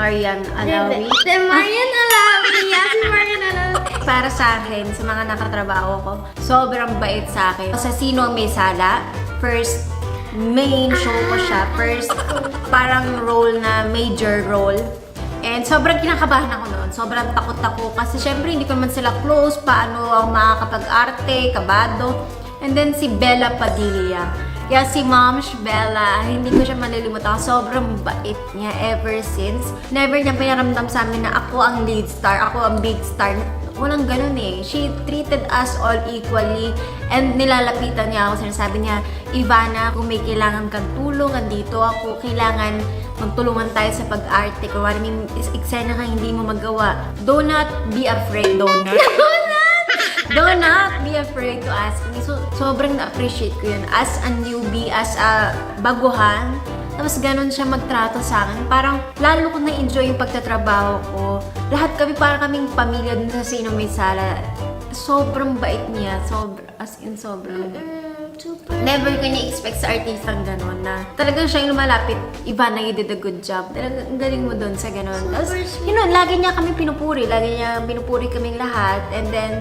Marian Alawi. Si Marian Alawi. Si Marian Alawi. Para sa akin, sa mga nakatrabaho ko, sobrang bait sa akin. Sa Sino ang May Sala, first main show ko siya. First, parang role na major role. And sobrang kinakabahan ako noon. Sobrang takot ako. Kasi syempre, hindi ko naman sila close. Paano ako makakapag-arte, kabado. And then si Bella Padilla. Kaya si Momsh Bella, hindi ko siya malilimutan. Sobrang bait niya ever since. Never niya pinaramdam sa amin na ako ang lead star, ako ang big star. Walang ganun eh. She treated us all equally. And nilalapitan niya ako. Sinasabi niya, Ivana, kung may kailangan kang tulong, andito ako. Kailangan magtulungan tayo sa pag-arte. Kung may eksena kang hindi mo magawa, do not be afraid. Do not be afraid to ask me. So, sobrang na-appreciate ko yun. As a newbie, as a baguhan, tapos ganun siya magtrato sa akin. Parang lalo ko na-enjoy yung pagtatrabaho ko. Lahat kami, parang kaming pamilya dun sa Sino May Sala. Sobrang bait niya. As in, sobrang. Super. Never ko ni-expect sa artistang gano'n na talagang siya yung lumalapit. Ivana, you did a good job. Talagang ang galing mo doon sa gano'n. Tapos, you know, lagi niya kami pinupuri. Lagi niya pinupuri kaming lahat. And then,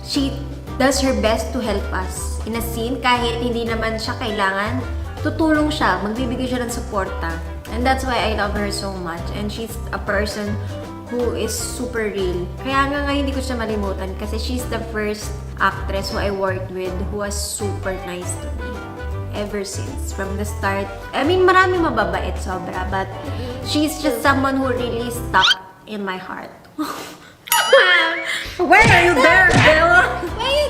she does her best to help us in a scene. Kahit hindi naman siya kailangan, tutulong siya. Magbibigay siya ng suporta. And that's why I love her so much. And she's a person who is super real. Kaya nga hindi ko siya malimutan kasi she's the first actress who I worked with who was super nice to me. Ever since, from the start. I mean, marami mababait sobra, but she's just someone who really stuck in my heart. Where are you there, Bella? Why you